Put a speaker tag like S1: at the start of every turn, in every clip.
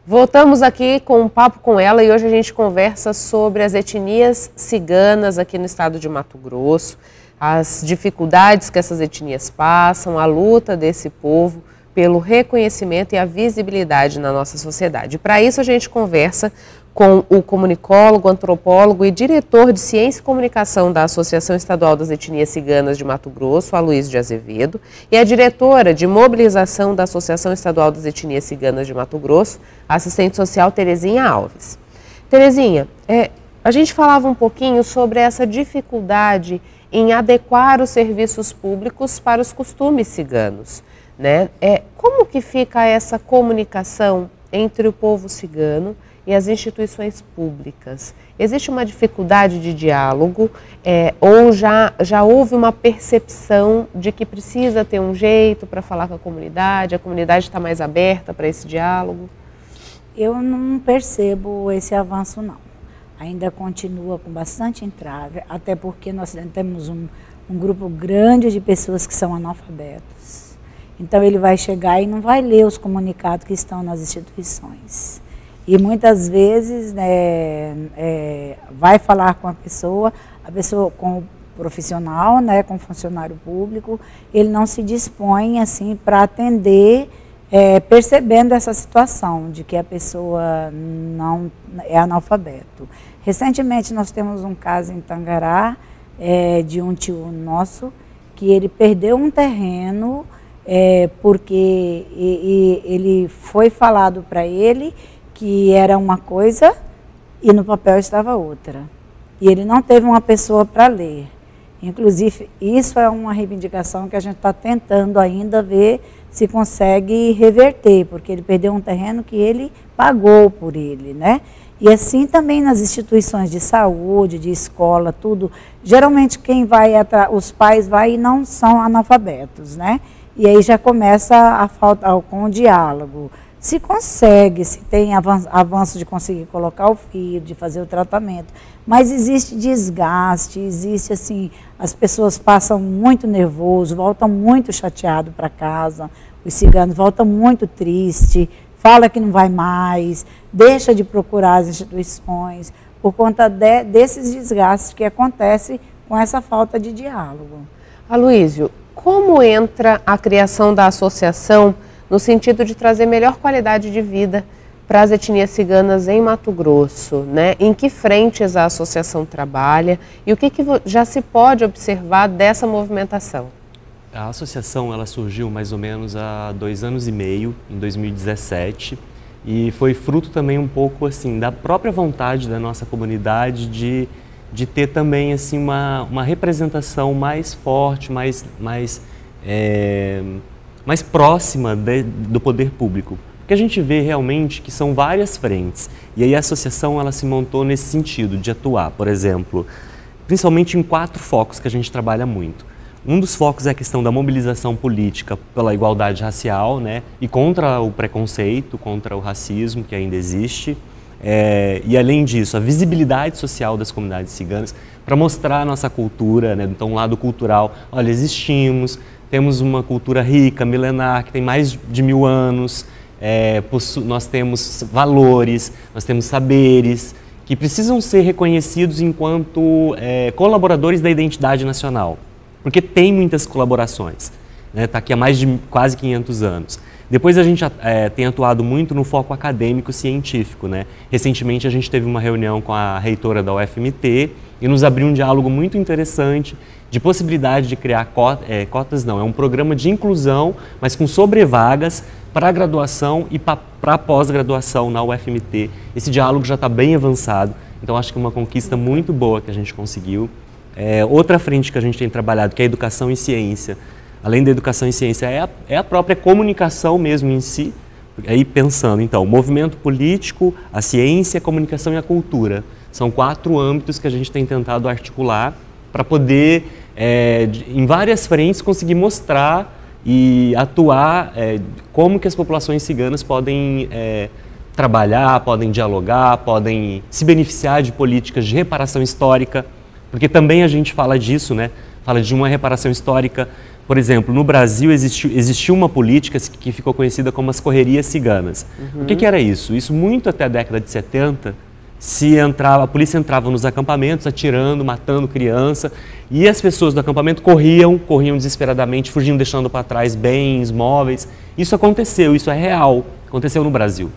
S1: Voltamos aqui com um papo com ela e hoje a gente conversa sobre as etnias ciganas aqui no estado de Mato Grosso, as dificuldades que essas etnias passam, a luta desse povo pelo reconhecimento e a visibilidade na nossa sociedade. Para isso a gente conversa com o comunicólogo, antropólogo e diretor de Ciência e Comunicação da Associação Estadual das Etnias Ciganas de Mato Grosso, Aloysio de Azevedo, e a diretora de Mobilização da Associação Estadual das Etnias Ciganas de Mato Grosso, a assistente social Terezinha Alves. Terezinha, a gente falava um pouquinho sobre essa dificuldade em adequar os serviços públicos para os costumes ciganos, né? Como que fica essa comunicação entre o povo cigano e as instituições públicas? Existe uma dificuldade de diálogo ou já houve uma percepção de que precisa ter um jeito para falar com a comunidade está mais aberta para esse diálogo?
S2: Eu não percebo esse avanço, não. Ainda continua com bastante entrave, até porque nós temos um grupo grande de pessoas que são analfabetas. Então ele vai chegar e não vai ler os comunicados que estão nas instituições. E muitas vezes vai falar com a pessoa com o profissional, né, com o funcionário público, ele não se dispõe assim para atender, percebendo essa situação de que a pessoa não é analfabeto. Recentemente nós temos um caso em Tangará, de um tio nosso, que ele perdeu um terreno porque ele foi falado para ele que era uma coisa e no papel estava outra. E ele não teve uma pessoa para ler. Inclusive, isso é uma reivindicação que a gente está tentando ainda ver se consegue reverter, porque ele perdeu um terreno que ele pagou por ele, né? E assim também nas instituições de saúde, de escola, tudo. Geralmente quem vai, os pais vai e não são analfabetos, né? E aí já começa a falta com o diálogo. Se consegue, se tem avanço de conseguir colocar o filho, de fazer o tratamento, mas existe desgaste, existe assim, as pessoas passam muito nervoso, voltam muito chateado para casa, os ciganos voltam muito triste, fala que não vai mais, deixa de procurar as instituições, por conta desses desgastes que acontecem com essa falta de diálogo.
S1: Aloysio, como entra a criação da associação no sentido de trazer melhor qualidade de vida para as etnias ciganas em Mato Grosso, né? Em que frentes a associação trabalha e o que já se pode observar dessa movimentação?
S3: A associação ela surgiu mais ou menos há 2 anos e meio, em 2017, e foi fruto também um pouco assim da própria vontade da nossa comunidade de ter também assim uma representação mais forte, mais próxima do poder público. Porque a gente vê realmente que são várias frentes. E aí a associação ela se montou nesse sentido de atuar, por exemplo, principalmente em 4 focos que a gente trabalha muito. Um dos focos é a questão da mobilização política pela igualdade racial, né, e contra o preconceito, contra o racismo que ainda existe. E além disso, a visibilidade social das comunidades ciganas para mostrar a nossa cultura, né, então um lado cultural, olha, existimos, temos uma cultura rica, milenar, que tem mais de 1000 anos, nós temos valores, nós temos saberes que precisam ser reconhecidos enquanto colaboradores da identidade nacional, porque tem muitas colaborações, né? Está aqui há mais de quase 500 anos. Depois a gente tem atuado muito no foco acadêmico-científico, né? Recentemente a gente teve uma reunião com a reitora da UFMT e nos abriu um diálogo muito interessante de possibilidade de criar cotas, não, é um programa de inclusão, mas com sobrevagas para a graduação e para a pós-graduação na UFMT. Esse diálogo já está bem avançado, então acho que é uma conquista muito boa que a gente conseguiu. Outra frente que a gente tem trabalhado, que é a educação e ciência. Além da educação e ciência, é a própria comunicação mesmo em si. Aí pensando, então, o movimento político, a ciência, a comunicação e a cultura. São 4 âmbitos que a gente tem tentado articular para poder, em várias frentes, conseguir mostrar e atuar como que as populações ciganas podem trabalhar, podem dialogar, podem se beneficiar de políticas de reparação histórica, porque também a gente fala disso, né? Fala de uma reparação histórica Por exemplo, no Brasil existiu uma política que ficou conhecida como as correrias ciganas. O que era isso? Isso muito até a década de 70, a polícia entrava nos acampamentos atirando, matando criança, e as pessoas do acampamento corriam desesperadamente, fugiam deixando para trás bens, móveis. Isso aconteceu, isso é real, aconteceu no Brasil.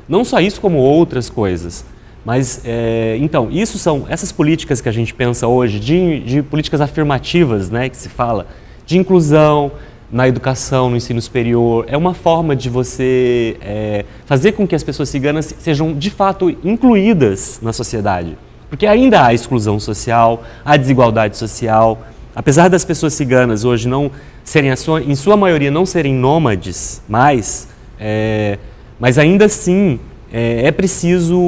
S3: Não só isso, como outras coisas. Mas, então, essas políticas que a gente pensa hoje, de políticas afirmativas, né, que se fala, de inclusão na educação, no ensino superior, é uma forma de você fazer com que as pessoas ciganas sejam, de fato, incluídas na sociedade. Porque ainda há exclusão social, há desigualdade social. Apesar das pessoas ciganas hoje não serem, em sua maioria, não serem nômades mais, mas ainda assim é preciso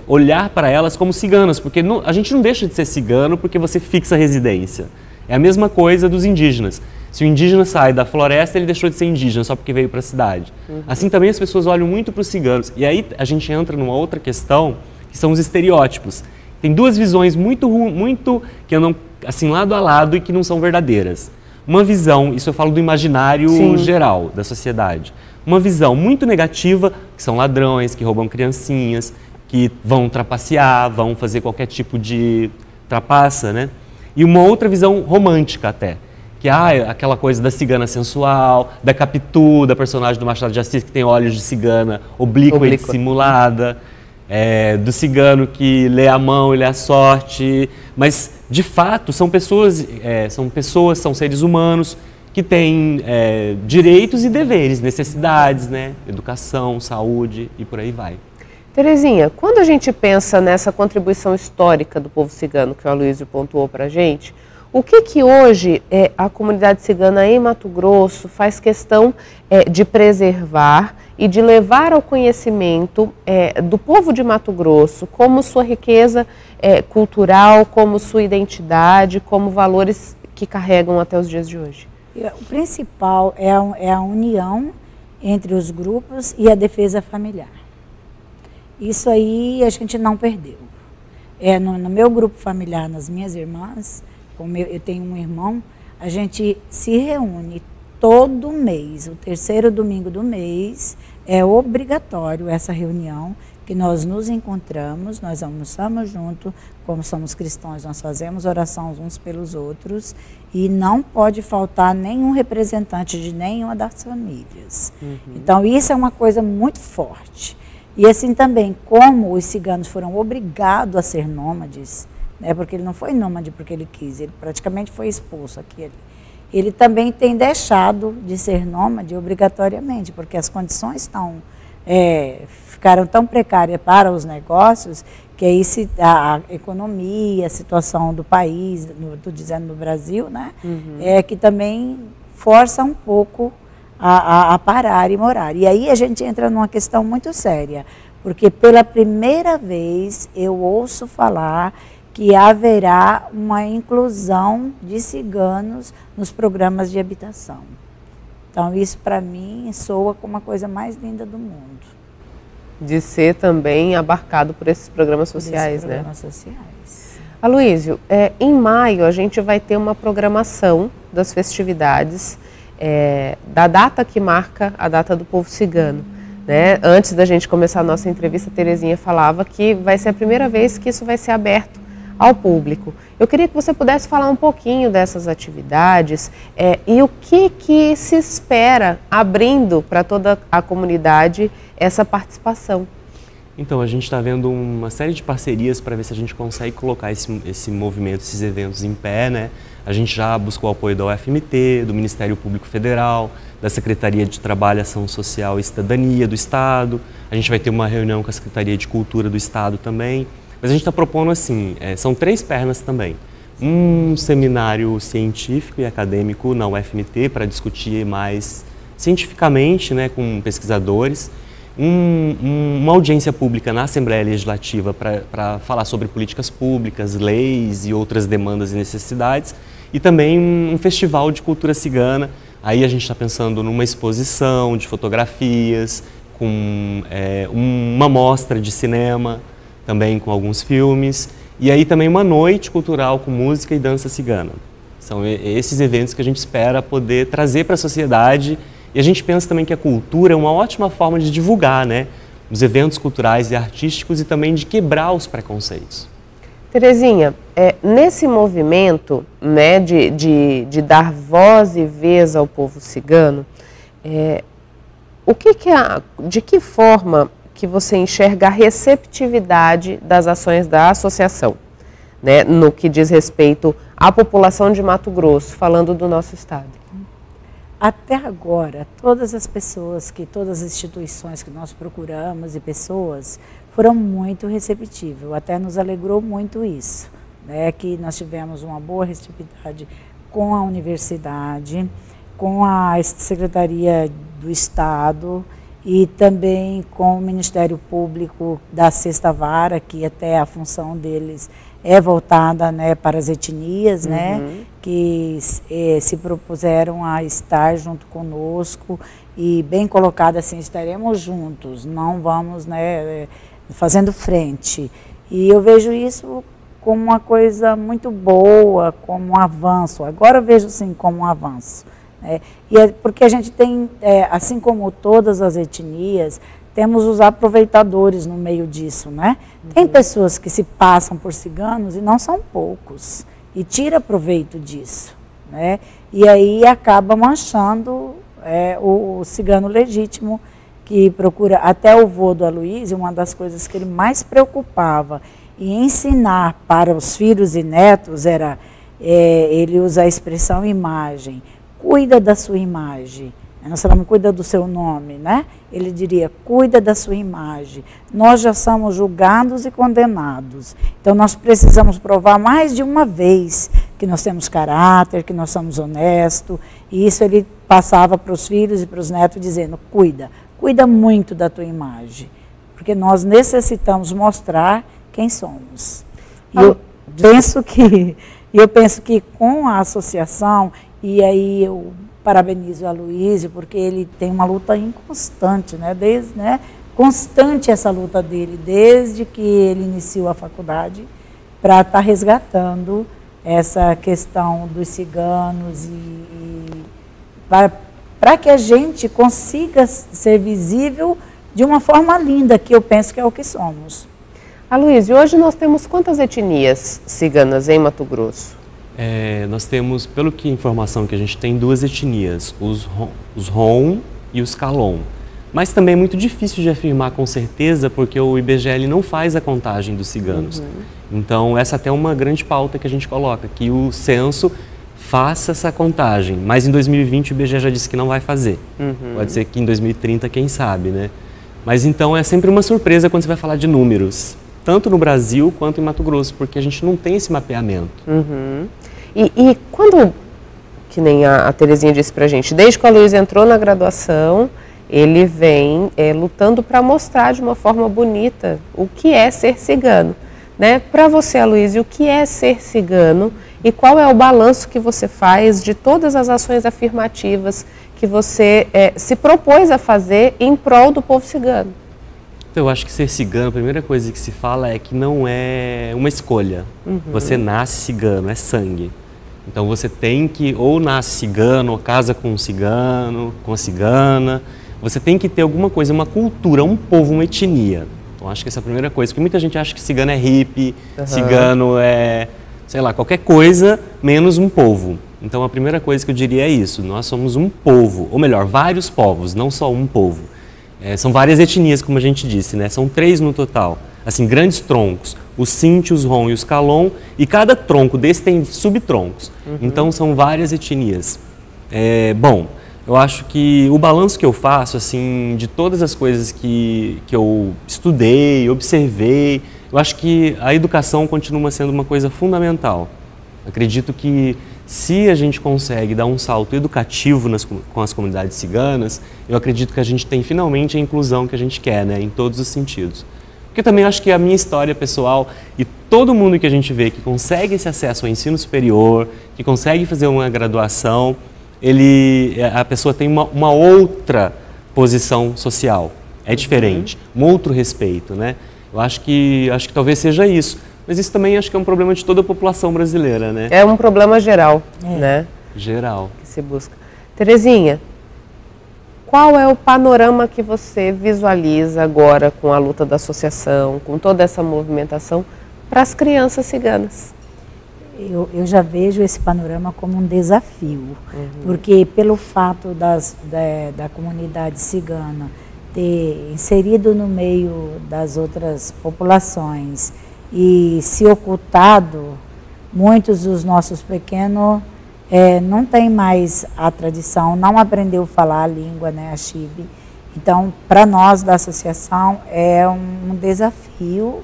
S3: olhar para elas como ciganas, porque a gente não deixa de ser cigano porque você fixa a residência. É a mesma coisa dos indígenas. Se o indígena sai da floresta, ele deixou de ser indígena só porque veio para a cidade. Assim também as pessoas olham muito para os ciganos. E aí a gente entra numa outra questão, que são os estereótipos. Tem duas visões muito que andam assim lado a lado e que não são verdadeiras. Uma visão, isso eu falo do imaginário geral da sociedade. Uma visão muito negativa, que são ladrões, que roubam criancinhas, que vão trapacear, vão fazer qualquer tipo de trapaça, né? E uma outra visão romântica até, que é aquela coisa da cigana sensual, da Capitu, da personagem do Machado de Assis que tem olhos de cigana oblíqua e dissimulada, do cigano que lê a mão e lê a sorte, mas de fato são são seres humanos que têm direitos e deveres, necessidades, né? Educação, saúde e por aí vai.
S1: Terezinha, quando a gente pensa nessa contribuição histórica do povo cigano que o Aloysio pontuou para a gente, o que hoje a comunidade cigana em Mato Grosso faz questão de preservar e de levar ao conhecimento do povo de Mato Grosso como sua riqueza cultural, como sua identidade, como valores que carregam até os dias de hoje?
S2: O principal é a união entre os grupos e a defesa familiar. Isso aí a gente não perdeu. No meu grupo familiar, nas minhas irmãs, como eu tenho um irmão, a gente se reúne todo mês, o terceiro domingo do mês, é obrigatório essa reunião, que nós nos encontramos, nós almoçamos junto, como somos cristãos, nós fazemos oração uns pelos outros, e não pode faltar nenhum representante de nenhuma das famílias. Então isso é uma coisa muito forte. E assim também, como os ciganos foram obrigados a ser nômades, né, porque ele não foi nômade porque ele quis, ele praticamente foi expulso aqui ali. Ele também tem deixado de ser nômade obrigatoriamente, porque as condições ficaram tão precárias para os negócios, que aí a economia, a situação do país, estou dizendo no Brasil, né, que também força um pouco a parar e morar. E aí a gente entra numa questão muito séria, porque pela primeira vez eu ouço falar que haverá uma inclusão de ciganos nos programas de habitação. Então isso para mim soa como a coisa mais linda do mundo.
S1: De ser também abarcado por esses programas sociais, né?
S2: Programas sociais.
S1: Aloysio, em maio a gente vai ter uma programação das festividades da data que marca a data do povo cigano. Né? Antes da gente começar a nossa entrevista, a Terezinha falava que vai ser a primeira vez que isso vai ser aberto ao público. Eu queria que você pudesse falar um pouquinho dessas atividades e o que se espera abrindo para toda a comunidade essa participação.
S3: Então, a gente está vendo uma série de parcerias para ver se a gente consegue colocar esse movimento, esses eventos em pé, né? A gente já buscou o apoio da UFMT, do Ministério Público Federal, da Secretaria de Trabalho, Ação Social e Cidadania do Estado. A gente vai ter uma reunião com a Secretaria de Cultura do Estado também. Mas a gente está propondo assim, são 3 pernas também. Um seminário científico e acadêmico na UFMT para discutir mais cientificamente, né, com pesquisadores. Uma audiência pública na Assembleia Legislativa para falar sobre políticas públicas, leis e outras demandas e necessidades. E também um festival de cultura cigana. Aí a gente está pensando numa exposição de fotografias, com uma mostra de cinema, também com alguns filmes, e aí também uma noite cultural com música e dança cigana. São esses eventos que a gente espera poder trazer para a sociedade, e a gente pensa também que a cultura é uma ótima forma de divulgar, né, os eventos culturais e artísticos e também de quebrar os preconceitos.
S1: Terezinha, nesse movimento, né, de dar voz e vez ao povo cigano, de que forma que você enxerga a receptividade das ações da associação, né, no que diz respeito à população de Mato Grosso, falando do nosso estado?
S2: Até agora, todas as todas as instituições que nós procuramos e pessoas foram muito receptivas, até nos alegrou muito isso, né, que nós tivemos uma boa receptividade com a universidade, com a Secretaria do Estado e também com o Ministério Público da Sexta Vara, que até a função deles é voltada, né, para as etnias, né, que se propuseram a estar junto conosco e bem colocado assim, estaremos juntos, não vamos, né, fazendo frente. E eu vejo isso como uma coisa muito boa, como um avanço. Agora eu vejo sim como um avanço. E é porque a gente tem, assim como todas as etnias, temos os aproveitadores no meio disso, né? Tem pessoas que se passam por ciganos e não são poucos, e tira proveito disso, né? E aí acaba manchando o cigano legítimo, que procura, até o vô do Aloysio, uma das coisas que ele mais preocupava em ensinar para os filhos e netos era, ele usa a expressão imagem, cuida da sua imagem. Nós falamos, cuida do seu nome, né? Ele diria, cuida da sua imagem. Nós já somos julgados e condenados. Então, nós precisamos provar mais de uma vez que nós temos caráter, que nós somos honestos. E isso ele passava para os filhos e para os netos, dizendo, cuida muito da tua imagem. Porque nós necessitamos mostrar quem somos. E eu penso que com a associação, e aí eu parabenizo o Aloysio, porque ele tem uma luta inconstante, né? Constante essa luta dele, desde que ele iniciou a faculdade, para estar resgatando essa questão dos ciganos e para que a gente consiga ser visível de uma forma linda, que eu penso que é o que somos.
S1: Aloysio, hoje nós temos quantas etnias ciganas em Mato Grosso?
S3: Nós temos, pelo que informação que a gente tem, duas etnias, os Rom e os Calon. Mas também é muito difícil de afirmar com certeza, porque o IBGE não faz a contagem dos ciganos. Então, essa até é uma grande pauta que a gente coloca, que o censo faça essa contagem. Mas em 2020 o IBGE já disse que não vai fazer. Pode ser que em 2030, quem sabe, né? Mas então é sempre uma surpresa quando você vai falar de números, tanto no Brasil quanto em Mato Grosso, porque a gente não tem esse mapeamento.
S1: E quando, que nem a Terezinha disse pra gente, desde que o Aloysio entrou na graduação, ele vem lutando para mostrar de uma forma bonita o que é ser cigano, né? Para você, Aloysio, o que é ser cigano e qual é o balanço que você faz de todas as ações afirmativas que você se propôs a fazer em prol do povo cigano?
S3: Então, eu acho que ser cigano, a primeira coisa que se fala é que não é uma escolha. Você nasce cigano, é sangue. Então você tem que, ou nasce cigano, ou casa com um cigano, com a cigana. Você tem que ter alguma coisa, uma cultura, um povo, uma etnia. Então acho que essa é a primeira coisa, porque muita gente acha que cigano é hippie, cigano é, sei lá, qualquer coisa menos um povo. Então a primeira coisa que eu diria é isso, nós somos um povo, ou melhor, vários povos, não só um povo. São várias etnias, como a gente disse, né? São 3 no total, assim, grandes troncos, os Sinti, os Rom e os Calon, e cada tronco desse tem subtroncos, então são várias etnias. Bom, eu acho que o balanço que eu faço, assim, de todas as coisas que eu estudei, observei, eu acho que a educação continua sendo uma coisa fundamental. Acredito que se a gente consegue dar um salto educativo com as comunidades ciganas, eu acredito que a gente tem finalmente a inclusão que a gente quer, né, em todos os sentidos. Porque eu também acho que a minha história pessoal e todo mundo que a gente vê que consegue esse acesso ao ensino superior, que consegue fazer uma graduação, a pessoa tem uma outra posição social, é diferente, um outro respeito, né? Eu acho que talvez seja isso. Mas isso também acho que é um problema de toda a população brasileira, né?
S1: É um problema geral, né?
S3: Geral.
S1: Que se busca. Terezinha, qual é o panorama que você visualiza agora com a luta da associação, com toda essa movimentação para as crianças ciganas?
S2: Eu já vejo esse panorama como um desafio, porque pelo fato da comunidade cigana ter inserido no meio das outras populações e se ocultado, muitos dos nossos pequenos não tem mais a tradição, não aprendeu a falar a língua, né, a Xibe. Então, para nós da associação é um desafio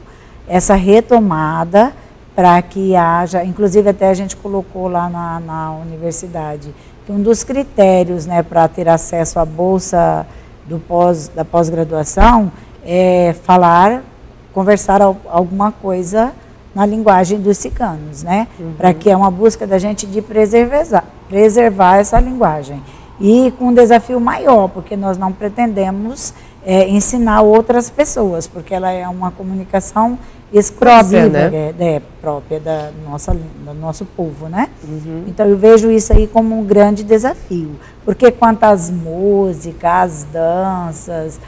S2: essa retomada para que haja, inclusive até a gente colocou lá na universidade, que um dos critérios, né, para ter acesso à bolsa da pós-graduação é conversar alguma coisa na linguagem dos ciganos, né? Para que é uma busca da gente de preservar essa linguagem. E com um desafio maior, porque nós não pretendemos ensinar outras pessoas, porque ela é uma comunicação exclusiva, né? Própria do nosso povo, né? Então eu vejo isso aí como um grande desafio, porque quanto às músicas, as danças,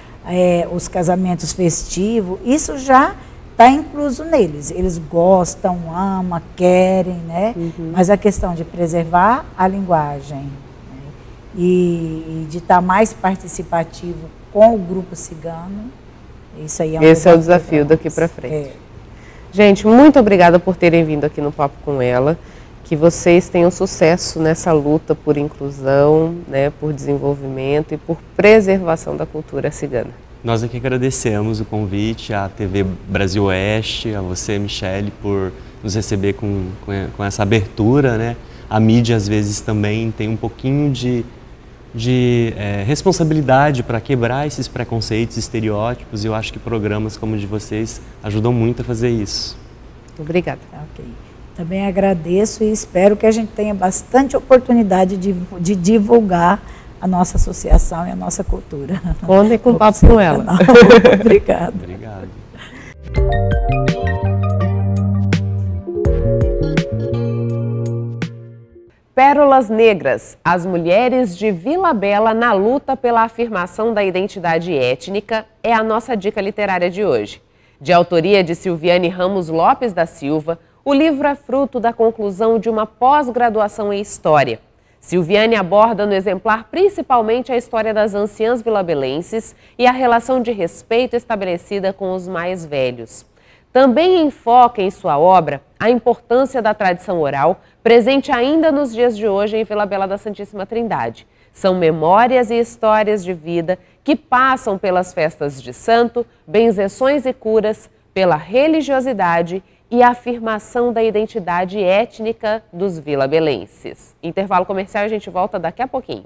S2: os casamentos festivos, isso já está incluso neles. Eles gostam, amam, querem, né? Mas a questão de preservar a linguagem, né? E de estar mais participativo com o grupo cigano, isso aí
S1: Esse é o desafio daqui para frente. Gente, muito obrigada por terem vindo aqui no Papo com Ela. Que vocês tenham sucesso nessa luta por inclusão, né, por desenvolvimento e por preservação da cultura cigana.
S3: Nós aqui agradecemos o convite à TV Brasil Oeste, a você, Michele, por nos receber com essa abertura, né? A mídia, às vezes, também tem um pouquinho de responsabilidade para quebrar esses preconceitos, estereótipos, e eu acho que programas como o de vocês ajudam muito a fazer isso.
S1: Obrigada.
S2: Ok. Também agradeço e espero que a gente tenha bastante oportunidade de divulgar a nossa associação e a nossa cultura.
S1: Contem com o Papo com Ela.
S2: Obrigada.
S3: Obrigado.
S1: Pérolas Negras, as mulheres de Vila Bela na luta pela afirmação da identidade étnica é a nossa dica literária de hoje. De autoria de Silviane Ramos Lopes da Silva, o livro é fruto da conclusão de uma pós-graduação em História. Silviane aborda no exemplar principalmente a história das anciãs vilabelenses e a relação de respeito estabelecida com os mais velhos. Também enfoca em sua obra a importância da tradição oral, presente ainda nos dias de hoje em Vila Bela da Santíssima Trindade. São memórias e histórias de vida que passam pelas festas de santo, benzeções e curas, pela religiosidade e a afirmação da identidade étnica dos vilabelenses. Intervalo comercial, a gente volta daqui a pouquinho.